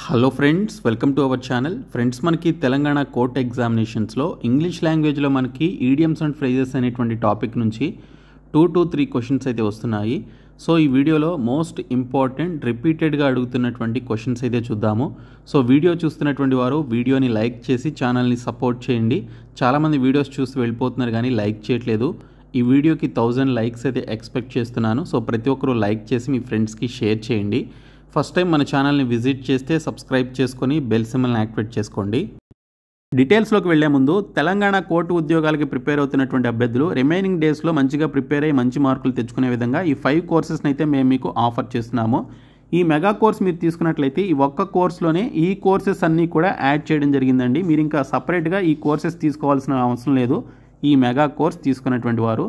Hello friends, welcome to our channel. Friends, మనకి Telangana court ఎగ్జామినేషన్స్లో English లాంగ్వేజ్లో మనకి ఈడియమ్స్ అండ్ ఫ్రేజెస్ అనేటువంటి టాపిక్ నుంచి 2 to 3 క్వశ్చన్స్ అయితే వస్తున్నాయి. సో ఈ వీడియోలో మోస్ట్ ఇంపార్టెంట్ రిపీటెడ్గా అడుగుతున్నటువంటి క్వశ్చన్స్ అయితే చూద్దాము. సో వీడియో చూస్తున్నటువంటి వారు వీడియోని లైక్ చేసి ఛానల్ని సపోర్ట్ చేయండి. చాలామంది వీడియోస్ చూసి వెళ్ళిపోతున్నారు కానీ లైక్ చేయట్లేదు. ఈ వీడియోకి 1000 లైక్స్ అయితే ఎక్స్పెక్ట్ చేస్తున్నాను. సో ప్రతి ఒక్కరూ లైక్ చేసి మీ ఫ్రెండ్స్కి షేర్ చేయండి. ఫస్ట్ టైం మన ఛానల్ని విజిట్ చేస్తే సబ్స్క్రైబ్ చేసుకొని బెల్ సింబల్ని యాక్టివేట్ చేసుకోండి. డీటెయిల్స్లోకి వెళ్లే ముందు తెలంగాణ కోర్టు ఉద్యోగాలకి ప్రిపేర్ అవుతున్నటువంటి అభ్యర్థులు రిమైనింగ్ డేస్లో మంచిగా ప్రిపేర్ అయ్యి మంచి మార్కులు తెచ్చుకునే విధంగా ఈ 5 కోర్సెస్ని అయితే మేము మీకు ఆఫర్ చేస్తున్నాము. ఈ మెగా కోర్స్ మీరు తీసుకున్నట్లయితే ఈ ఒక్క కోర్స్లోనే ఈ కోర్సెస్ అన్నీ కూడా యాడ్ చేయడం జరిగిందండి. మీరు ఇంకా సపరేట్గా ఈ కోర్సెస్ తీసుకోవాల్సిన అవసరం లేదు ఈ మెగా కోర్స్ తీసుకున్నటువంటి వారు.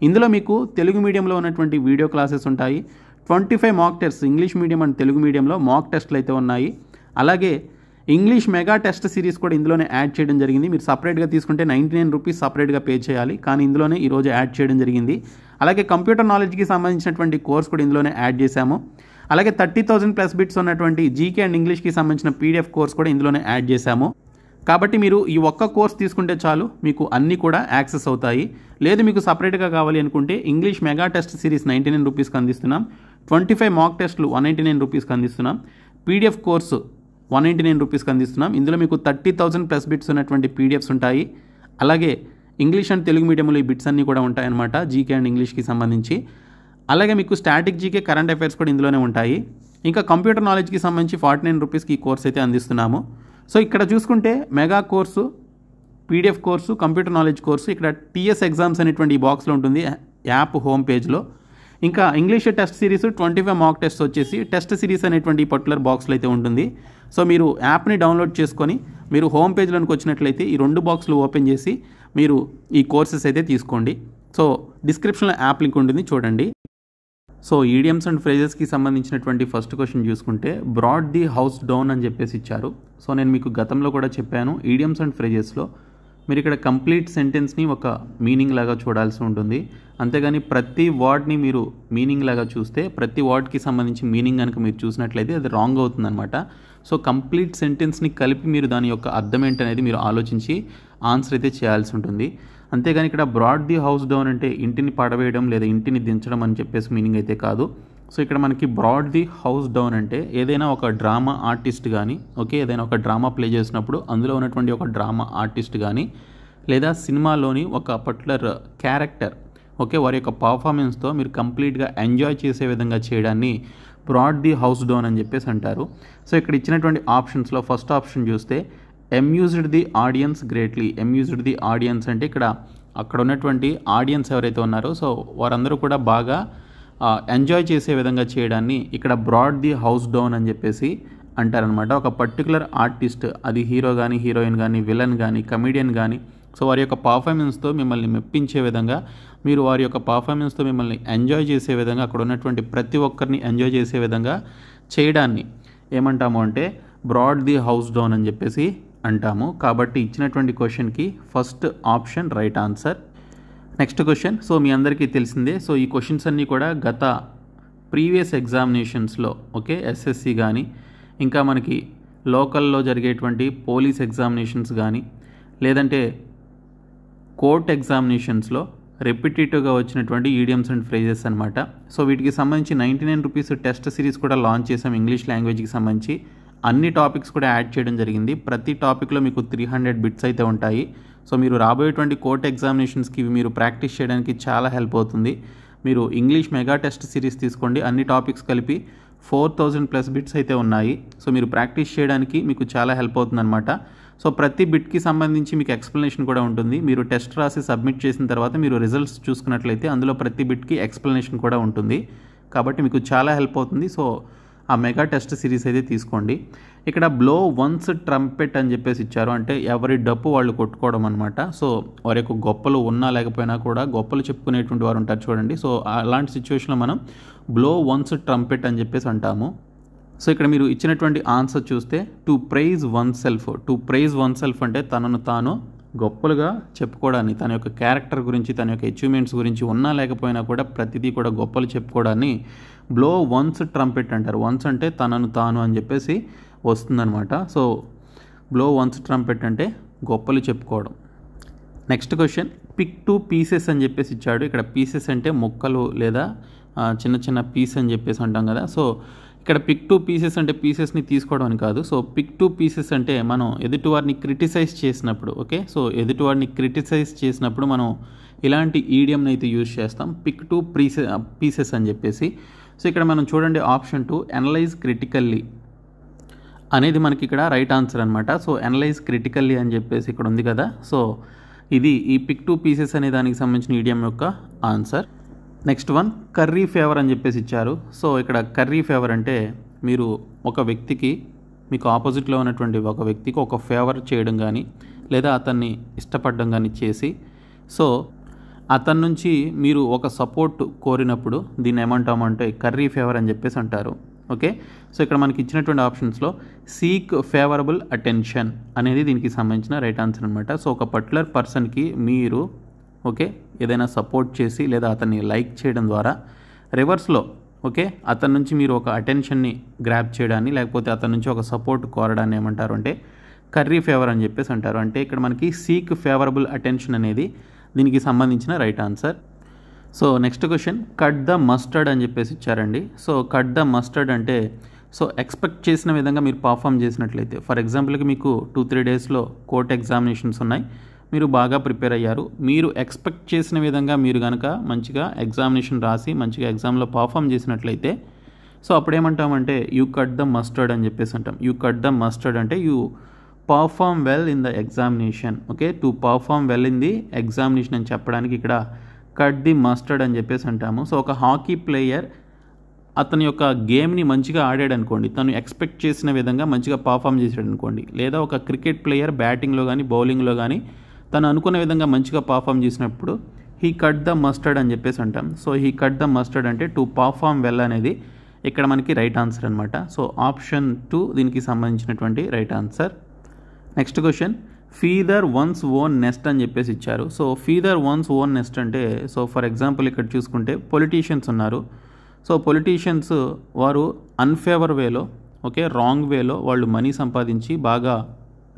ఇందులో మీకు తెలుగు మీడియంలో ఉన్నటువంటి వీడియో క్లాసెస్ ఉంటాయి. 25 mock test English medium and Telugu మీడియంలో మాక్ టెస్ట్లు అయితే ఉన్నాయి. అలాగే ఇంగ్లీష్ మెగా టెస్ట్ సిరీస్ కూడా ఇందులోనే యాడ్ చేయడం జరిగింది. మీరు సపరేట్గా తీసుకుంటే 99 రూపీస్ సపరేట్గా పే చేయాలి, కానీ ఇందులోనే ఈరోజు యాడ్ చేయడం జరిగింది. అలాగే కంప్యూటర్ నాలెడ్జ్కి సంబంధించినటువంటి కోర్స్ కూడా ఇందులోనే యాడ్ చేశాము. అలాగే 30,000 ప్లస్ బిట్స్ ఉన్నటువంటి జీకే అండ్ ఇంగ్లీష్కి సంబంధించిన పీడిఎఫ్ కోర్స్ కూడా ఇందులోనే యాడ్ చేశాము. కాబట్టి మీరు ఈ ఒక్క కోర్స్ తీసుకుంటే చాలు, మీకు అన్నీ కూడా యాక్సెస్ అవుతాయి. లేదు మీకు సపరేట్గా కావాలి అనుకుంటే ఇంగ్లీష్ మెగా టెస్ట్ సిరీస్ 99 రూపీస్కి అందిస్తున్నాం. 25 మాక్ టెస్ట్లు 199 రూపీస్కి అందిస్తున్నాం. పీడిఎఫ్ కోర్సు 199 రూపీస్కి అందిస్తున్నాం. ఇందులో మీకు 30,000 ప్లస్ బిట్స్ ఉన్నటువంటి పీడిఎఫ్స్ ఉంటాయి. అలాగే ఇంగ్లీష్ అండ్ తెలుగు మీడియంలో ఈ బిట్స్ అన్నీ కూడా ఉంటాయన్నమాట, జీకే అండ్ ఇంగ్లీష్కి సంబంధించి. అలాగే మీకు స్టాటిక్ జీకే కరెంట్ అఫైర్స్ కూడా ఇందులోనే ఉంటాయి. ఇంకా కంప్యూటర్ నాలెడ్జ్కి సంబంధించి 49 రూపీస్కి ఈ కోర్స్ అయితే అందిస్తున్నాము. సో ఇక్కడ చూసుకుంటే mega course, PDF course, computer knowledge course, ఇక్కడ టీఎస్ ఎగ్జామ్స్ అనేటువంటి ఈ బాక్స్లో ఉంటుంది యాప్ హోమ్ పేజ్లో. ఇంకా English test series 25 mock test వచ్చేసి టెస్ట్ సిరీస్ అనేటువంటి ఈ పర్టికులర్ బాక్స్లో అయితే ఉంటుంది. సో మీరు యాప్ని డౌన్లోడ్ చేసుకొని మీరు హోమ్ పేజ్లోకి వచ్చినట్లయితే ఈ 2 బాక్స్లు ఓపెన్ చేసి మీరు ఈ కోర్సెస్ అయితే తీసుకోండి. సో డిస్క్రిప్షన్లో యాప్ లింక్ ఉంటుంది, చూడండి. సో ఈడియమ్స్ అండ్ ఫ్రేజెస్కి సంబంధించినటువంటి ఫస్ట్ క్వశ్చన్ చూసుకుంటే బ్రాడ్ ది హౌస్ డౌన్ అని చెప్పేసి ఇచ్చారు. సో నేను మీకు గతంలో కూడా చెప్పాను, ఈడియమ్స్ అండ్ ఫ్రేజెస్లో మీరు ఇక్కడ కంప్లీట్ సెంటెన్స్ని ఒక మీనింగ్ లాగా చూడాల్సి ఉంటుంది. అంతేగాని ప్రతి వర్డ్ని మీరు మీనింగ్ లాగా చూస్తే ప్రతి వర్డ్కి సంబంధించి మీనింగ్ కనుక మీరు చూసినట్లయితే అది రాంగ్ అవుతుందన్నమాట. సో కంప్లీట్ సెంటెన్స్ని కలిపి మీరు దాని యొక్క అర్థం ఏంటనేది మీరు ఆలోచించి ఆన్సర్ అయితే చేయాల్సి ఉంటుంది. అంతేగాని ఇక్కడ బ్రాడ్ ది హౌస్ డౌన్ అంటే ఇంటిని పడవేయడం లేదా ఇంటిని దించడం అని చెప్పేసి మీనింగ్ అయితే కాదు. సో ఇక్కడ మనకి బ్రాడ్ ది హౌస్ డౌన్ అంటే ఏదైనా ఒక డ్రామా ఆర్టిస్ట్ కానీ, ఓకే, ఏదైనా ఒక డ్రామా ప్లే చేసినప్పుడు అందులో ఉన్నటువంటి ఒక డ్రామా ఆర్టిస్ట్ కానీ లేదా సినిమాలోని ఒక పర్టికులర్ క్యారెక్టర్, ఓకే, వారి యొక్క పర్ఫార్మెన్స్తో మీరు కంప్లీట్గా ఎంజాయ్ చేసే విధంగా చేయడాన్ని బ్రాడ్ ది హౌస్ డౌన్ అని చెప్పేసి అంటారు. సో ఇక్కడ ఇచ్చినటువంటి ఆప్షన్స్లో ఫస్ట్ ఆప్షన్ చూస్తే amused the audience greatly. Amused the audience అంటే ఇక్కడ అక్కడ ఉన్నటువంటి ఆడియన్స్ ఎవరైతే ఉన్నారో సో వారందరూ కూడా బాగా ఎంజాయ్ చేసే విధంగా చేయడాన్ని ఇక్కడ బ్రాడ్ ది హౌస్ డౌన్ అని చెప్పేసి అంటారనమాట. ఒక పర్టికులర్ ఆర్టిస్ట్, అది హీరో కానీ, హీరోయిన్ కానీ, విలన్ కానీ, కమెడియన్ కానీ, సో వారి యొక్క పర్ఫార్మెన్స్తో మిమ్మల్ని మెప్పించే విధంగా, మీరు వారి యొక్క పర్ఫార్మెన్స్తో మిమ్మల్ని ఎంజాయ్ చేసే విధంగా, అక్కడ ఉన్నటువంటి ప్రతి ఒక్కరిని ఎంజాయ్ చేసే విధంగా చేయడాన్ని ఏమంటాము అంటే బ్రాడ్ ది హౌస్ డౌన్ అని చెప్పేసి అంటాము. కాబట్టి ఇచ్చినటువంటి క్వశ్చన్కి first option right answer. Next question, so మీ అందరికీ తెలిసిందే. సో ఈ క్వశ్చన్స్ అన్నీ కూడా గత ప్రీవియస్ ఎగ్జామినేషన్స్లో, ఓకే, ఎస్ఎస్సి కానీ ఇంకా మనకి లోకల్లో జరిగేటువంటి పోలీస్ ఎగ్జామినేషన్స్ కానీ లేదంటే కోర్ట్ ఎగ్జామినేషన్స్లో రిపిటేటివ్గా వచ్చినటువంటి ఈడియమ్స్ అండ్ ఫ్రేజెస్ అనమాట. సో వీటికి సంబంధించి 99 రూపీస్ టెస్ట్ సిరీస్ కూడా లాంచ్ చేసాం. ఇంగ్లీష్ లాంగ్వేజ్కి సంబంధించి అన్ని టాపిక్స్ కూడా యాడ్ చేయడం జరిగింది. ప్రతి టాపిక్లో మీకు 300 బిట్స్ అయితే ఉంటాయి. సో మీరు రాబోయేటువంటి కోర్ట్ ఎగ్జామినేషన్స్కి మీరు ప్రాక్టీస్ చేయడానికి చాలా హెల్ప్ అవుతుంది. మీరు ఇంగ్లీష్ మెగా టెస్ట్ సిరీస్ తీసుకోండి, అన్ని టాపిక్స్ కలిపి 4000 ప్లస్ బిట్స్ అయితే ఉన్నాయి. సో మీరు ప్రాక్టీస్ చేయడానికి మీకు చాలా హెల్ప్ అవుతుందన్నమాట. సో ప్రతి బిట్కి సంబంధించి మీకు ఎక్స్ప్లెనేషన్ కూడా ఉంటుంది. మీరు టెస్ట్ రాసి సబ్మిట్ చేసిన తర్వాత మీరు రిజల్ట్స్ చూసుకున్నట్లయితే అందులో ప్రతి బిట్కి ఎక్స్ప్లెనేషన్ కూడా ఉంటుంది. కాబట్టి మీకు చాలా హెల్ప్ అవుతుంది. సో ఆ మెగా టెస్ట్ సిరీస్ అయితే తీసుకోండి. ఇక్కడ బ్లో వన్స్ ట్రంపెట్ అని చెప్పేసి ఇచ్చారు, అంటే ఎవరి డప్పు వాళ్ళు కొట్టుకోవడం అనమాట. సో వారి యొక్క గొప్పలు ఉన్నా లేకపోయినా కూడా గొప్పలు చెప్పుకునేటువంటి వారు ఉంటారు చూడండి. సో అలాంటి సిచ్యువేషన్లో మనం బ్లో వన్స్ ట్రంపెట్ అని చెప్పేసి అంటాము. సో ఇక్కడ మీరు ఇచ్చినటువంటి ఆన్సర్ చూస్తే to prize oneself. To prize oneself అంటే తనను తాను గొప్పలుగా చెప్పుకోవడాన్ని, తన యొక్క క్యారెక్టర్ గురించి, తన యొక్క అచీవ్మెంట్స్ గురించి ఉన్నా లేకపోయినా కూడా ప్రతిదీ కూడా గొప్పలు చెప్పుకోవడాన్ని బ్లో వన్స్ ట్రంపెట్ అంటారు. వన్స్ అంటే తనను తాను అని చెప్పేసి వస్తుందన్నమాట. సో బ్లో వన్స్ ట్రంపెట్ అంటే గొప్పలు చెప్పుకోవడం. నెక్స్ట్ క్వశ్చన్, పిక్ 2 పీసెస్ అని చెప్పేసి ఇచ్చాడు. ఇక్కడ పీసెస్ అంటే మొక్కలు లేదా చిన్న చిన్న పీస్ అని చెప్పేసి అంటాం కదా. సో ఇక్కడ పిక్ 2 పీసెస్ అంటే పీసెస్ని తీసుకోవడం అని కాదు. సో పిక్ 2 పీసెస్ అంటే మనం ఎదుటివారిని క్రిటిసైజ్ చేసినప్పుడు, ఓకే, సో ఎదుటివారిని క్రిటిసైజ్ చేసినప్పుడు మనం ఇలాంటి ఈడియంని అయితే యూజ్ చేస్తాం, పిక్ 2 పీసెస్ అని చెప్పేసి. సో ఇక్కడ మనం చూడండి, ఆప్షన్ 2 అనలైజ్ క్రిటికల్లీ అనేది మనకి ఇక్కడ రైట్ ఆన్సర్ అనమాట. సో అనలైజ్ క్రిటికల్లీ అని చెప్పేసి ఇక్కడ ఉంది కదా. సో ఇది ఈ పిక్ 2 పీసెస్ అనే దానికి సంబంధించిన ఈడియం యొక్క answer. Next one, curry favour అని చెప్పేసి ఇచ్చారు. సో ఇక్కడ కర్రీ ఫేవర్ అంటే మీరు ఒక వ్యక్తికి, మీకు ఆపోజిట్లో ఉన్నటువంటి ఒక వ్యక్తికి ఒక ఫేవర్ చేయడం కానీ లేదా అతన్ని ఇష్టపడడం కానీ చేసి, సో అతని నుంచి మీరు ఒక సపోర్ట్ కోరినప్పుడు దీన్ని ఏమంటామంటే కర్రీ ఫేవర్ అని చెప్పేసి అంటారు. ఓకే, సో ఇక్కడ మనకి ఇచ్చినటువంటి ఆప్షన్స్లో సీక్ ఫేవరబుల్ అటెన్షన్ అనేది దీనికి సంబంధించిన రైట్ ఆన్సర్ అనమాట. సో ఒక పర్టికులర్ పర్సన్కి మీరు ఓకే ఏదైనా సపోర్ట్ చేసి లేదా అతన్ని లైక్ చేయడం ద్వారా రివర్స్లో ఓకే అతని నుంచి మీరు ఒక అటెన్షన్ని గ్రాప్ చేయడాన్ని లేకపోతే అతని నుంచి ఒక సపోర్ట్ కోరడాన్ని ఏమంటారు అంటే కర్రీ ఫేవర్ అని చెప్పేసి అంటారు. అంటే ఇక్కడ మనకి సీక్ ఫేవరబుల్ అటెన్షన్ అనేది దీనికి సంబంధించిన right answer. So next question, cut the mustard అని చెప్పేసి ఇచ్చారండి. సో కట్ ద మస్టర్డ్ అంటే సో ఎక్స్పెక్ట్ చేసిన విధంగా మీరు పర్ఫామ్ చేసినట్లయితే, ఫర్ ఎగ్జాంపుల్కి మీకు 2-3 డేస్లో కోర్ట్ ఎగ్జామినేషన్స్ ఉన్నాయి, మీరు బాగా ప్రిపేర్ అయ్యారు, మీరు ఎక్స్పెక్ట్ చేసిన విధంగా మీరు కనుక మంచిగా ఎగ్జామినేషన్ రాసి మంచిగా ఎగ్జామ్లో పర్ఫామ్ చేసినట్లయితే సో అప్పుడేమంటామంటే యూ కట్ ద మస్టర్డ్ అని చెప్పేసి అంటాం. యూ కట్ ద మస్టర్డ్ అంటే you perform well in the examination. Okay, to perform well in the examination అని చెప్పడానికి ఇక్కడ కట్ ది మస్టర్డ్ అని చెప్పేసి అంటాము. సో ఒక హాకీ ప్లేయర్ అతని యొక్క గేమ్ని మంచిగా ఆడాడు అనుకోండి, తను ఎక్స్పెక్ట్ చేసిన విధంగా మంచిగా పర్ఫామ్ చేశాడు అనుకోండి, లేదా ఒక క్రికెట్ ప్లేయర్ బ్యాటింగ్లో కానీ బౌలింగ్లో కానీ తను అనుకున్న విధంగా మంచిగా పర్ఫామ్ చేసినప్పుడు హీ కట్ ద మస్టర్డ్ అని చెప్పేసి అంటాం. So he cut the mustard అంటే టు పర్ఫామ్ వెల్ అనేది ఇక్కడ మనకి రైట్ ఆన్సర్ అనమాట. సో ఆప్షన్ 2 దీనికి సంబంధించినటువంటి right answer. Next question, feather one's own nest అని చెప్పేసి ఇచ్చారు. So feather one's own nest అంటే సో ఫర్ ఎగ్జాంపుల్ ఇక్కడ చూసుకుంటే పొలిటీషియన్స్ ఉన్నారు. సో పొలిటీషియన్స్ వారు అన్ఫేవర్ వేలో ఓకే రాంగ్ వేలో వాళ్ళు మనీ సంపాదించి బాగా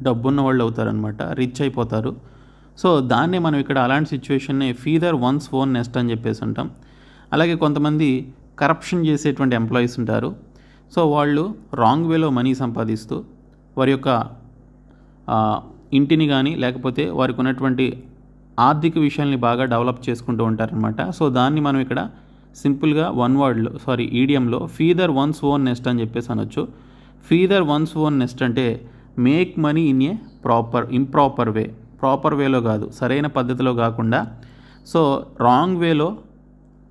డబ్బున్న వాళ్ళు అవుతారనమాట, రిచ్ అయిపోతారు. సో దాన్నే మనం ఇక్కడ అలాంటి సిచ్యువేషన్నే ఫీదర్ వన్స్ ఓన్ నెస్ట్ అని చెప్పేసి అంటాం. అలాగే కొంతమంది కరప్షన్ చేసేటువంటి ఎంప్లాయీస్ ఉంటారు. సో వాళ్ళు రాంగ్ వేలో మనీ సంపాదిస్తూ వారి యొక్క ఇంటిని కానీ లేకపోతే వారికి ఉన్నటువంటి ఆర్థిక విషయాల్ని బాగా డెవలప్ చేసుకుంటూ ఉంటారనమాట. సో దాన్ని మనం ఇక్కడ సింపుల్గా ఈడియంలో ఫీదర్ వన్స్ ఓన్ నెస్ట్ అని చెప్పేసి అనొచ్చు. ఫీదర్ వన్స్ ఓన్ నెస్ట్ అంటే make money in a improper way, proper వేలో కాదు, సరైన పద్ధతిలో కాకుండా సో రాంగ్ వేలో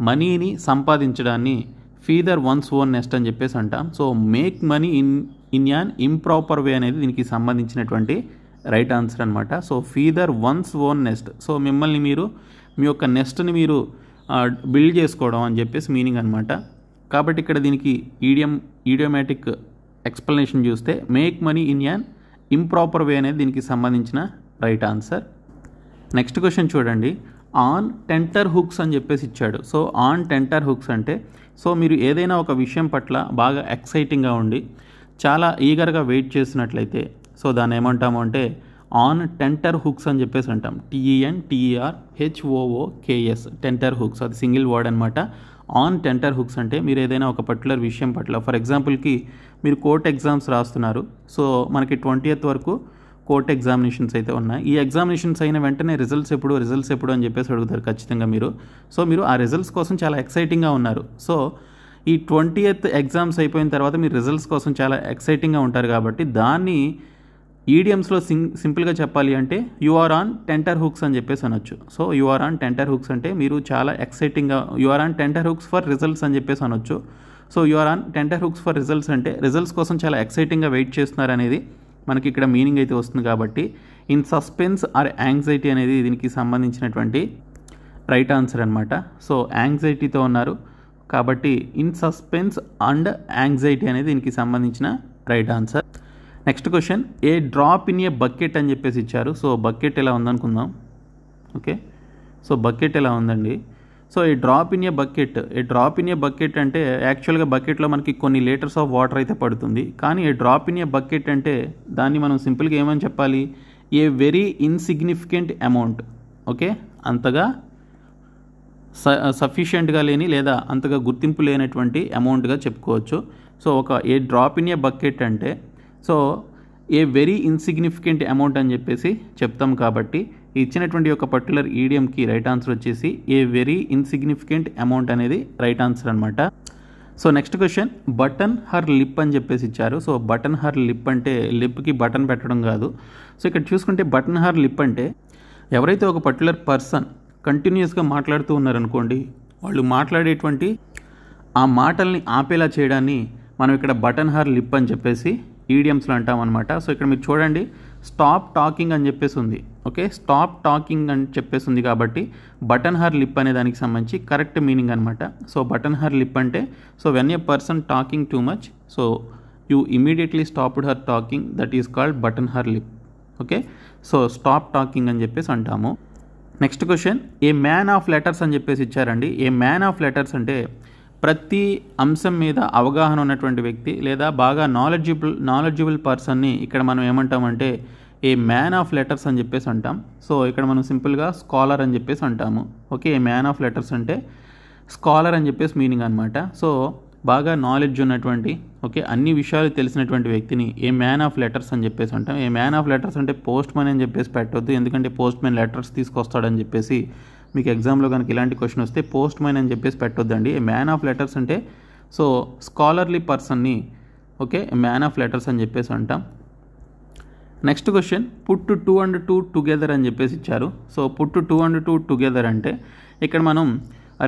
మనీని సంపాదించడాన్ని ఫీదర్ వన్స్ ఓన్ నెస్ట్ అని చెప్పేసి అంటాం. So make money in an improper way అనేది దీనికి సంబంధించినటువంటి రైట్ ఆన్సర్ అనమాట. So feather one's own nest, so మిమ్మల్ని మీరు మీ యొక్క నెస్ట్ని మీరు బిల్డ్ చేసుకోవడం అని చెప్పేసి మీనింగ్ అనమాట. కాబట్టి ఇక్కడ దీనికి ఈడియోమాటిక్ ఎక్స్ప్లెనేషన్ చూస్తే make money in an improper way అనేది దీనికి సంబంధించిన రైట్ ఆన్సర్. నెక్స్ట్ క్వశ్చన్ చూడండి, ఆన్ టెంటర్ హుక్స్ అని చెప్పేసి ఇచ్చాడు. సో ఆన్ టెంటర్ హుక్స్ అంటే సో మీరు ఏదైనా ఒక విషయం పట్ల బాగా ఎక్సైటింగ్గా ఉండి చాలా ఈగర్గా వెయిట్ చేసినట్లయితే సో దాన్ని ఏమంటాము అంటే ఆన్ టెంటర్ హుక్స్ అని చెప్పేసి అంటాం. TENTERHOOKS టెంటర్ హుక్స్, అది సింగిల్ వర్డ్ అనమాట. ఆన్ టెంటర్ హుక్స్ అంటే మీరు ఏదైనా ఒక పర్టికులర్ విషయం పట్ల, ఫర్ ఎగ్జాంపుల్కి మీరు కోర్ట్ ఎగ్జామ్స్ రాస్తున్నారు. సో మనకి 20th వరకు కోర్ట్ ఎగ్జామినేషన్స్ అయితే ఉన్నాయి. ఈ ఎగ్జామినేషన్స్ అయిన వెంటనే రిజల్ట్స్ ఎప్పుడు అని చెప్పేసి అడుగుతారు ఖచ్చితంగా మీరు. సో మీరు ఆ రిజల్ట్స్ కోసం చాలా ఎక్సైటింగ్గా ఉన్నారు. సో ఈ 20th ఎగ్జామ్స్ అయిపోయిన తర్వాత మీరు రిజల్ట్స్ కోసం చాలా ఎక్సైటింగ్గా ఉంటారు. కాబట్టి దాన్ని ఈడియమ్స్లో సింపుల్గా చెప్పాలి అంటే you are on tenterhooks అని చెప్పేసి అనొచ్చు. So you are on tenterhooks అంటే మీరు చాలా ఎక్సైటింగ్గా, you are on tenterhooks for results అని చెప్పేసి అనొచ్చు. So you are on tenterhooks for results అంటే రిజల్ట్స్ కోసం చాలా ఎక్సైటింగ్గా వెయిట్ చేస్తున్నారు అనేది మనకి ఇక్కడ మీనింగ్ అయితే వస్తుంది. కాబట్టి ఇన్ సస్పెన్స్ ఆర్ యాంగ్జైటీ అనేది దీనికి సంబంధించినటువంటి రైట్ ఆన్సర్ అనమాట. సో యాంగ్జైటీతో ఉన్నారు కాబట్టి ఇన్ సస్పెన్స్ అండ్ యాంగ్జైటీ అనేది దీనికి సంబంధించిన right answer. Next question, A drop in a bucket అని చెప్పేసి ఇచ్చారు. సో బకెట్ ఎలా ఉందనుకుందాం. ఓకే, సో బకెట్ ఎలా ఉందండి. So a drop in a bucket అంటే యాక్చువల్గా బకెట్లో మనకి కొన్ని లీటర్స్ ఆఫ్ వాటర్ అయితే పడుతుంది. కానీ a drop in a bucket అంటే దాన్ని మనం సింపుల్గా ఏమని చెప్పాలి, a very insignificant amount. Okay, అంతగా సఫిషియెంట్గా లేని లేదా అంతగా గుర్తింపు లేనటువంటి అమౌంట్గా చెప్పుకోవచ్చు. So a drop in a bucket అంటే so a very insignificant amount అని చెప్పేసి చెప్తాం. కాబట్టి ఇచ్చినటువంటి ఒక పర్టికులర్ ఈడియంకి రైట్ ఆన్సర్ వచ్చేసి ఏ వెరీ ఇన్సిగ్నిఫికెంట్ అమౌంట్ అనేది రైట్ ఆన్సర్ అనమాట. So next question, button her lip అని చెప్పేసి ఇచ్చారు. సో బటన్ హర్ లిప్ అంటే లిప్కి బటన్ పెట్టడం కాదు. సో ఇక్కడ చూసుకుంటే బటన్ హర్ లిప్ అంటే ఎవరైతే ఒక పర్టికులర్ పర్సన్ కంటిన్యూస్గా మాట్లాడుతూ ఉన్నారనుకోండి, వాళ్ళు మాట్లాడేటువంటి ఆ మాటల్ని ఆపేలా చేయడాన్ని మనం ఇక్కడ బటన్ హర్ లిప్ అని చెప్పేసి ఈడియమ్స్లో అంటాం అనమాట. సో ఇక్కడ మీరు చూడండి, స్టాప్ టాకింగ్ అని చెప్పేసి ఉంది. ఓకే, స్టాప్ టాకింగ్ అని చెప్పేసి ఉంది కాబట్టి బటన్ హర్ లిప్ అనే దానికి సంబంధించి కరెక్ట్ మీనింగ్ అనమాట. సో బటన్ హర్ లిప్ అంటే so when a person talking too much, so you immediately stopped her talking, that is called button her lip. Okay, so stop talking అని చెప్పేసి అంటాము. Next question, A man of letters అని చెప్పేసి ఇచ్చారండి. ఏ man of letters అంటే ప్రతి అంశం మీద అవగాహన ఉన్నటువంటి వ్యక్తి లేదా బాగా నాలెడ్జబుల్ పర్సన్ని ఇక్కడ మనం ఏమంటామంటే ఏ మ్యాన్ ఆఫ్ లెటర్స్ అని చెప్పేసి అంటాం. సో ఇక్కడ మనం సింపుల్గా స్కాలర్ అని చెప్పేసి అంటాము. Okay, A man of letters అంటే స్కాలర్ అని చెప్పేసి మీనింగ్ అనమాట. సో బాగా నాలెడ్జ్ ఉన్నటువంటి ఓకే అన్ని విషయాలు తెలిసినటువంటి వ్యక్తిని ఏ మ్యాన్ ఆఫ్ లెటర్స్ అని చెప్పేసి అంటాం. ఏ మ్యాన్ ఆఫ్ లెటర్స్ అంటే పోస్ట్ మ్యాన్ అని చెప్పేసి పెట్టవద్దు, ఎందుకంటే పోస్ట్ మ్యాన్ లెటర్స్ తీసుకొస్తాడని చెప్పేసి మీకు ఎగ్జామ్లో కనుక ఇలాంటి క్వశ్చన్ వస్తే పోస్ట్ మ్యాన్ అని చెప్పేసి పెట్టొద్దండి. ఏ మ్యాన్ ఆఫ్ లెటర్స్ అంటే సో స్కాలర్లీ పర్సన్ని ఓకే మ్యాన్ ఆఫ్ లెటర్స్ అని చెప్పేసి అంటాం. Next question, put 2 and 2 together అని చెప్పేసి ఇచ్చారు. సో పుట్ 2 and 2 టుగెదర్ అంటే ఇక్కడ మనం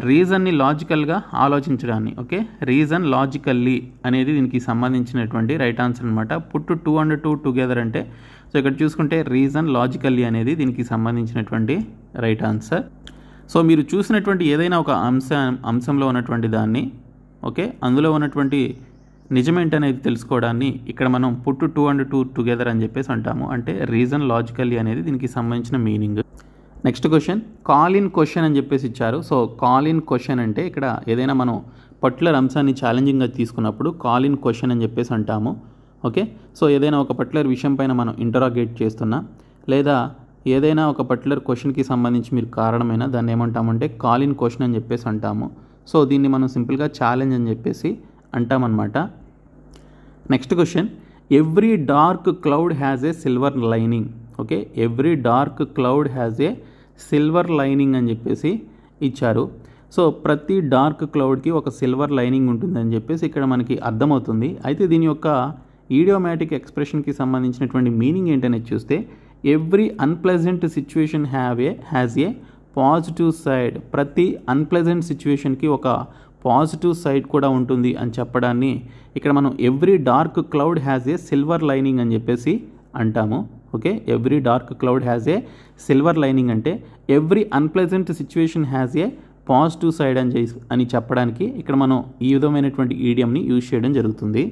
రీజన్ని లాజికల్గా ఆలోచించడాన్ని ఓకే రీజన్ లాజికల్లీ అనేది దీనికి సంబంధించినటువంటి రైట్ ఆన్సర్ అనమాట. పుట్ 2 and 2 టుగెదర్ అంటే సో ఇక్కడ చూసుకుంటే రీజన్ లాజికల్లీ అనేది దీనికి సంబంధించినటువంటి రైట్ ఆన్సర్. సో మీరు చూసినటువంటి ఏదైనా ఒక అంశంలో ఉన్నటువంటి దాన్ని ఓకే అందులో ఉన్నటువంటి నిజమేంటనేది తెలుసుకోవడాన్ని ఇక్కడ మనం పుట్ 2 and 2 టుగెదర్ అని చెప్పేసి అంటాము. అంటే రీజన్ లాజికల్లీ అనేది దీనికి సంబంధించిన meaning. Next question, call in question అని చెప్పేసి ఇచ్చారు. సో కాల్ ఇన్ క్వశ్చన్ అంటే ఇక్కడ ఏదైనా మనం పర్టికులర్ అంశాన్ని ఛాలెంజింగ్గా తీసుకున్నప్పుడు కాల్ ఇన్ క్వశ్చన్ అని చెప్పేసి అంటాము. ఓకే, సో ఏదైనా ఒక పర్టికులర్ విషయం పైన మనం ఇంటరాగేట్ చేస్తున్నా లేదా ఏదైనా ఒక పర్టికులర్ క్వశ్చన్కి సంబంధించి మీరు కారణమైన దాన్ని ఏమంటామంటే కాల్ ఇన్ క్వశ్చన్ అని చెప్పేసి అంటాము. సో దీన్ని మనం సింపుల్గా ఛాలెంజ్ అని చెప్పేసి అంటామన్నమాట. Next question, every dark cloud has a silver lining. Okay, every dark cloud has a silver lining అని చెప్పేసి ఇచ్చారు. సో ప్రతి డార్క్ క్లౌడ్కి ఒక సిల్వర్ లైనింగ్ ఉంటుందని చెప్పేసి ఇక్కడ మనకి అర్థమవుతుంది. అయితే దీని యొక్క ఈడియోమాటిక్ ఎక్స్ప్రెషన్కి సంబంధించినటువంటి మీనింగ్ ఏంటనేది చూస్తే every unpleasant situation has a positive side. ప్రతి అన్ప్లెజెంట్ సిచ్యువేషన్కి ఒక పాజిటివ్ సైడ్ కూడా ఉంటుంది అని చెప్పడాన్ని ఇక్కడ మనం every dark cloud has a silver lining అని చెప్పేసి అంటాము. Okay, every dark cloud has a silver lining అంటే every unpleasant situation has a positive side అని చెప్పడానికి ఇక్కడ మనం ఈ విధమైనటువంటి ఈడియంని యూజ్ చేయడం జరుగుతుంది.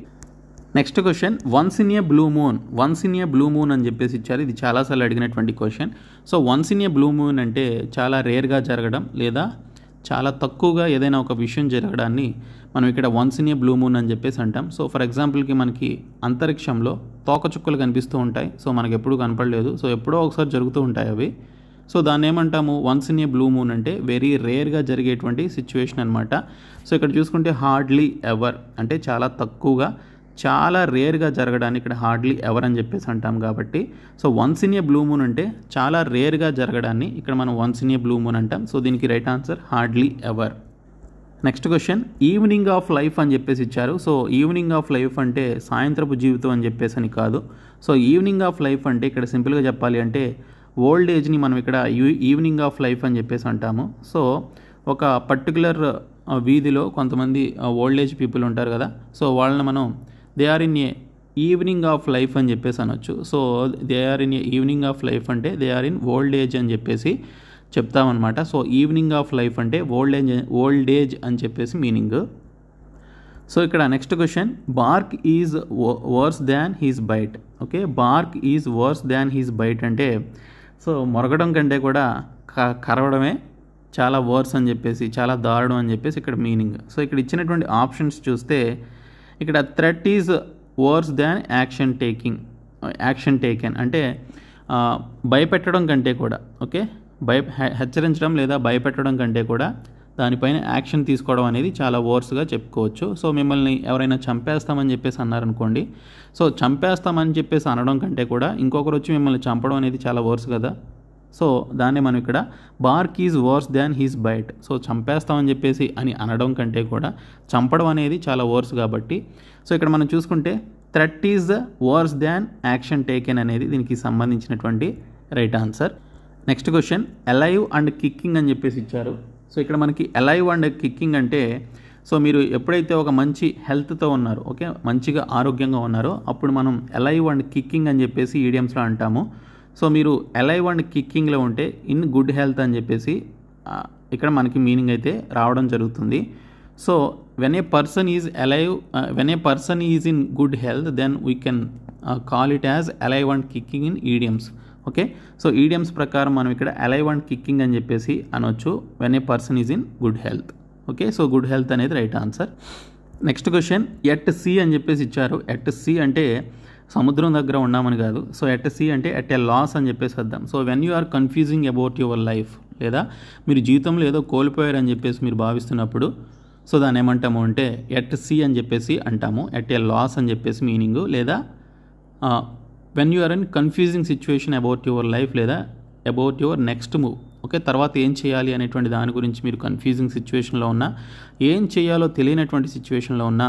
Next question, once in a blue moon అని చెప్పేసి ఇచ్చారు. ఇది చాలాసార్లు అడిగినటువంటి question. So once in a blue moon అంటే చాలా రేర్గా జరగడం లేదా చాలా తక్కువగా ఏదైనా ఒక విషయం జరగడాన్ని మనం ఇక్కడ once in a blue moon అని చెప్పేసి అంటాం. సో ఫర్ ఎగ్జాంపుల్కి మనకి అంతరిక్షంలో తోకచుక్కలు కనిపిస్తూ ఉంటాయి. సో మనకు ఎప్పుడూ కనపడలేదు, సో ఎప్పుడో ఒకసారి జరుగుతూ ఉంటాయి అవి. సో దాన్ని ఏమంటాము, once in a blue moon అంటే వెరీ రేర్గా జరిగేటువంటి సిచ్యువేషన్ అనమాట. సో ఇక్కడ చూసుకుంటే హార్డ్లీ ఎవర్ అంటే చాలా తక్కువగా చాలా రేర్గా జరగడాన్ని ఇక్కడ హార్డ్లీ ఎవర్ అని చెప్పేసి అంటాం. కాబట్టి so once in a blue moon అంటే చాలా రేర్గా జరగడాన్ని ఇక్కడ మనం once in a blue moon అంటాం. సో దీనికి right answer hardly ever. Next question, evening of life అని చెప్పేసి ఇచ్చారు. సో ఈవినింగ్ ఆఫ్ లైఫ్ అంటే సాయంత్రపు జీవితం అని చెప్పేసి అని కాదు. సో ఈవినింగ్ ఆఫ్ లైఫ్ అంటే ఇక్కడ సింపుల్గా చెప్పాలి అంటే ఓల్డ్ ఏజ్ని మనం ఇక్కడ ఈవినింగ్ ఆఫ్ లైఫ్ అని చెప్పేసి అంటాము. సో ఒక పర్టికులర్ వీధిలో కొంతమంది ఓల్డ్ ఏజ్ పీపుల్ ఉంటారు కదా, సో వాళ్ళని మనం they are in a evening of life అని చెప్పేసి అనొచ్చు. So they are in a evening of life అంటే they are in old age అని చెప్పేసి చెప్తామన్నమాట. సో ఈవినింగ్ ఆఫ్ లైఫ్ అంటే ఓల్డ్ ఏజ్ అని చెప్పేసి మీనింగ్. సో ఇక్కడ next question, bark is worse than his bite. Okay, bark is worse than his bite అంటే so మొరగడం కంటే కూడా కరవడమే చాలా వర్స్ అని చెప్పేసి, చాలా దారుణం అని చెప్పేసి ఇక్కడ మీనింగ్. సో ఇక్కడ ఇచ్చినటువంటి ఆప్షన్స్ చూస్తే ఇక్కడ threat is worse than action taken అంటే భయపెట్టడం కంటే కూడా, ఓకే, హెచ్చరించడం లేదా భయపెట్టడం కంటే కూడా దానిపైన యాక్షన్ తీసుకోవడం అనేది చాలా వర్స్గా చెప్పుకోవచ్చు. సో మిమ్మల్ని ఎవరైనా చంపేస్తామని చెప్పేసి అన్నారనుకోండి, సో చంపేస్తామని చెప్పేసి అనడం కంటే కూడా ఇంకొకరు వచ్చి మిమ్మల్ని చంపడం అనేది చాలా వర్స్ కదా. సో దాన్ని మనం ఇక్కడ bark is worse than his bite. So చంపేస్తామని చెప్పేసి అని అనడం కంటే కూడా చంపడం అనేది చాలా వర్స్ కాబట్టి, సో ఇక్కడ మనం చూసుకుంటే threat is worse than action taken అనేది దీనికి సంబంధించినటువంటి right answer. Next question, alive and kicking అని చెప్పేసి ఇచ్చారు. సో ఇక్కడ మనకి అలైవ్ అండ్ కిక్కింగ్ అంటే సో మీరు ఎప్పుడైతే ఒక మంచి హెల్త్తో ఉన్నారో, ఓకే, మంచిగా ఆరోగ్యంగా ఉన్నారో అప్పుడు మనం అలైవ్ అండ్ కిక్కింగ్ అని చెప్పేసి ఈడియమ్స్లో అంటాము. సో మీరు అలైవ్ అండ్ కిక్కింగ్లో ఉంటే ఇన్ గుడ్ హెల్త్ అని చెప్పేసి ఇక్కడ మనకి మీనింగ్ అయితే రావడం జరుగుతుంది. So when a person is in good health then we can call it as alive and kicking in idioms. Okay, so idioms ప్రకారం మనం ఇక్కడ అలైవ్ అండ్ కిక్కింగ్ అని చెప్పేసి అనొచ్చు when a person is in good health. Okay, so good health అనేది right answer. Next question, at sea అని చెప్పేసి ఇచ్చారు. ఎట్ సీ అంటే సముద్రం దగ్గర ఉన్నామని కాదు. సో ఎట్ సీ అంటే ఎట్ ఏ లాస్ అని చెప్పేసి అర్థం. So when you are confusing about your life, లేదా మీరు జీవితంలో ఏదో కోల్పోయారని చెప్పేసి మీరు భావిస్తున్నప్పుడు సో దాన్ని ఏమంటాము అంటే ఎట్ సీ అని చెప్పేసి అంటాము. ఎట్ ఏ లాస్ అని చెప్పేసి మీనింగు, లేదా when you are in confusing situation about your life లేదా about your next move. Okay, తర్వాత ఏం చేయాలి అనేటువంటి దాని గురించి మీరు కన్ఫ్యూజింగ్ సిచ్యువేషన్లో ఉన్నా, ఏం చేయాలో తెలియనటువంటి సిచ్యువేషన్లో ఉన్నా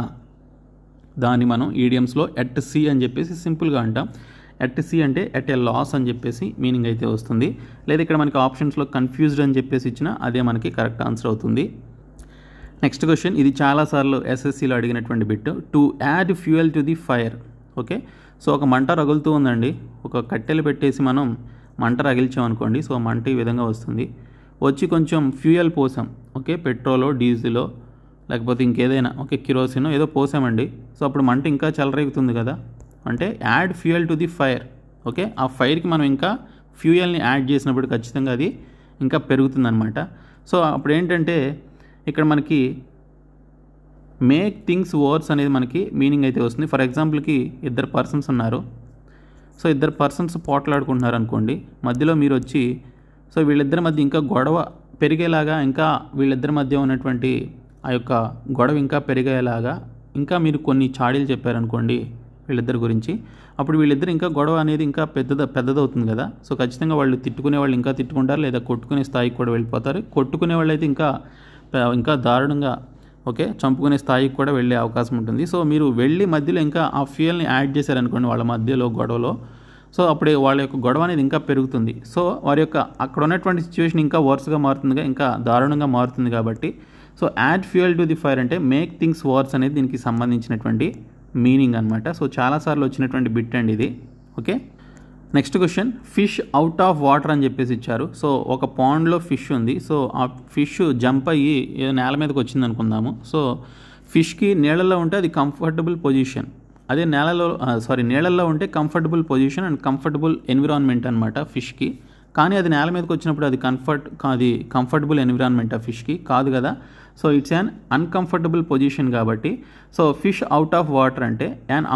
దాన్ని మనం ఈడియమ్స్లో ఎట్ సీ అని చెప్పేసి సింపుల్గా అంటాం. ఎట్ సీ అంటే ఎట్ ఏ లాస్ అని చెప్పేసి మీనింగ్ అయితే వస్తుంది. లేదా ఇక్కడ మనకి ఆప్షన్స్లో కన్ఫ్యూజ్డ్ అని చెప్పేసి ఇచ్చినా అదే మనకి కరెక్ట్ ఆన్సర్ అవుతుంది. నెక్స్ట్ క్వశ్చన్, ఇది చాలాసార్లు ఎస్ఎస్సిలో అడిగినటువంటి bit. To add fuel to the fire. Okay, so ఒక మంట రగులుతూ ఉందండి, ఒక కట్టెలు పెట్టేసి మనం మంట రగిల్చామనుకోండి, సో మంట ఈ విధంగా వస్తుంది. వచ్చి కొంచెం ఫ్యూయల్ పోసాం, ఓకే, పెట్రోలో డీజిలో లేకపోతే ఇంకేదైనా, ఓకే, కిరోసినో ఏదో పోసామండి. సో అప్పుడు మంట ఇంకా చెలరేగుతుంది కదా, అంటే add fuel to the fire. Okay, ఆ ఫైర్కి మనం ఇంకా ఫ్యూయల్ని యాడ్ చేసినప్పుడు ఖచ్చితంగా అది ఇంకా పెరుగుతుందన్నమాట. సో అప్పుడు ఏంటంటే ఇక్కడ మనకి మేక్ థింగ్స్ వర్స్ అనేది మనకి మీనింగ్ అయితే వస్తుంది. ఫర్ ఎగ్జాంపుల్కి ఇద్దరు పర్సన్స్ ఉన్నారు. సో ఇద్దరు పర్సన్స్ పోట్లాడుకుంటున్నారు అనుకోండి, మధ్యలో మీరు వచ్చి సో వీళ్ళిద్దరి మధ్య ఇంకా గొడవ పెరిగేలాగా, ఇంకా వీళ్ళిద్దరి మధ్య ఉన్నటువంటి ఆ యొక్క గొడవ ఇంకా పెరిగేలాగా ఇంకా మీరు కొన్ని చాడీలు చెప్పారనుకోండి వీళ్ళిద్దరి గురించి, అప్పుడు వీళ్ళిద్దరు ఇంకా గొడవ అనేది ఇంకా పెద్దదవుతుంది కదా. సో ఖచ్చితంగా వాళ్ళు తిట్టుకునే వాళ్ళు ఇంకా తిట్టుకుంటారు, లేదా కొట్టుకునే స్థాయికి కూడా వెళ్ళిపోతారు. కొట్టుకునే వాళ్ళు అయితే ఇంకా దారుణంగా, ఓకే, చంపుకునే స్థాయికి కూడా వెళ్ళే అవకాశం ఉంటుంది. సో మీరు వెళ్ళి మధ్యలో ఇంకా ఆ ఫ్యూయల్ని యాడ్ చేశారనుకోండి వాళ్ళ మధ్యలో గొడవలో, సో అప్పుడే వాళ్ళ యొక్క గొడవ అనేది ఇంకా పెరుగుతుంది. సో వారి యొక్క అక్కడ ఉన్నటువంటి సిచ్యువేషన్ ఇంకా వర్స్గా మారుతుందిగా, ఇంకా దారుణంగా మారుతుంది. కాబట్టి so add fuel to the fire అంటే మేక్ థింగ్స్ వర్స్ అనేది దీనికి సంబంధించినటువంటి మీనింగ్ అనమాట. సో చాలాసార్లు వచ్చినటువంటి బిట్ అండి ఇది. Okay, next question, fish out of water అని చెప్పేసి ఇచ్చారు. సో ఒక పాండ్లో ఫిష్ ఉంది. సో ఆ ఫిష్ జంప్ అయ్యి నేల మీదకి వచ్చింది అనుకుందాము. సో ఫిష్కి నీళ్ళల్లో ఉంటే అది కంఫర్టబుల్ పొజిషన్, అదే నీళ్ళల్లో ఉంటే comfortable position and comfortable environment అనమాట ఫిష్కి. కానీ అది నేల మీదకి వచ్చినప్పుడు అది కంఫర్టబుల్ ఎన్విరాన్మెంట్ ఆ ఫిష్కి కాదు కదా. So it's an uncomfortable position కాబట్టి so fish out of water అంటే యాన్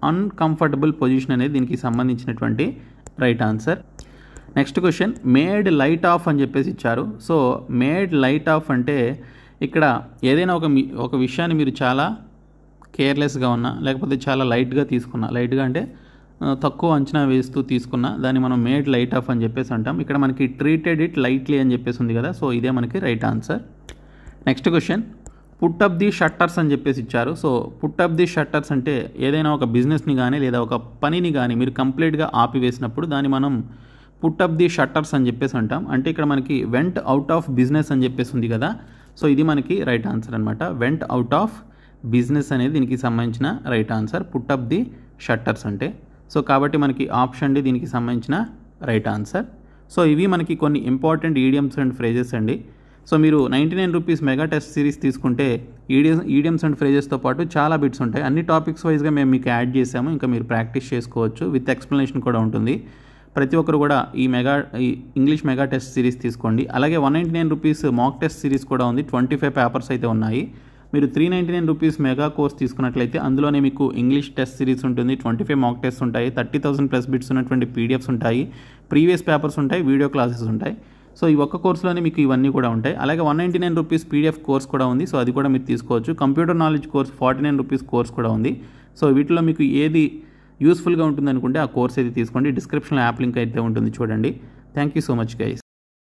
అన్కంఫర్టబుల్ పొజిషన్ అనేది దీనికి సంబంధించినటువంటి right answer. Next question, made light of అని చెప్పేసి ఇచ్చారు. సో మేడ్ లైట్ ఆఫ్ అంటే ఇక్కడ ఏదైనా ఒక విషయాన్ని మీరు చాలా కేర్లెస్గా ఉన్నా, లేకపోతే చాలా లైట్గా అంటే తక్కువ అంచనా వేస్తూ తీసుకున్నా దాన్ని మనం మేడ్ లైట్ ఆఫ్ అని చెప్పేసి అంటాం. ఇక్కడ మనకి ట్రీటెడ్ ఇట్ లైట్లీ అని చెప్పేసి ఉంది కదా. సో ఇదే మనకి right answer. Next question, put up the shutters అని చెప్పేసి ఇచ్చారు. So put up the shutters అంటే ఏదైనా ఒక బిజినెస్ని కానీ లేదా ఒక పనిని కానీ మీరు కంప్లీట్గా ఆపివేసినప్పుడు దాన్ని మనం పుట్ అప్ ది షట్టర్స్ అని చెప్పేసి అంటాం. అంటే ఇక్కడ మనకి వెంట్ అవుట్ ఆఫ్ బిజినెస్ అని చెప్పేసి ఉంది కదా. సో ఇది మనకి రైట్ ఆన్సర్ అనమాట. వెంట్ అవుట్ ఆఫ్ బిజినెస్ అనేది దీనికి సంబంధించిన right answer, put up the shutters అంటే. సో కాబట్టి మనకి ఆప్షన్ డి దీనికి సంబంధించిన రైట్ ఆన్సర్. సో ఇవి మనకి కొన్ని ఇంపార్టెంట్ ఈడియమ్స్ అండ్ ఫ్రేజెస్ అండి. సో మీరు 99 రూపీస్ మెగా టెస్ట్ సిరీస్ తీసుకుంటే ఈడియమ్స్ అండ్ ఫ్రేజెస్తో పాటు చాలా బిట్స్ ఉంటాయి. అన్ని టాపిక్స్ వైజ్గా మేము మీకు యాడ్ చేసాము. ఇంకా మీరు ప్రాక్టీస్ చేసుకోవచ్చు. విత్ ఎక్స్ప్లెనేషన్ కూడా ఉంటుంది. ప్రతి ఒక్కరు కూడా ఈ ఇంగ్లీష్ మెగా టెస్ట్ సిరీస్ తీసుకోండి. అలాగే 199 రూపీస్ మాక్ టెస్ట్ సిరీస్ కూడా ఉంది. 25 పేపర్స్ అయితే ఉన్నాయి. మీరు 399 రూపీస్ మెగా కోర్స్ తీసుకున్నట్లయితే అందులోనే మీకు ఇంగ్లీష్ టెస్ట్ సిరీస్ ఉంటుంది, 25 మాక్ టెస్ట్ ఉంటాయి, 30,000 ప్లస్ బిట్స్ ఉన్నటువంటి పీడిఎఫ్స్ ఉంటాయి, ప్రీవియస్ పేపర్స్ ఉంటాయి, వీడియో క్లాసెస్ ఉంటాయి. సో ఈ ఒక్క కోర్సులోనే మీకు ఇవన్నీ కూడా ఉంటాయి. అలాగే 199 రూపీస్ పీడిఎఫ్ కోర్స్ కూడా ఉంది. సో అది కూడా మీరు తీసుకోవచ్చు. Computer knowledge course 49 rupees course కూడా ఉంది. సో వీటిలో మీకు ఏది యూస్ఫుల్గా ఉంటుంది అనుకుంటే ఆ కోర్స్ అయితే తీసుకోండి. డిస్క్రిప్షన్లో యాప్ లింక్ అయితే ఉంటుంది చూడండి. Thank you so much guys.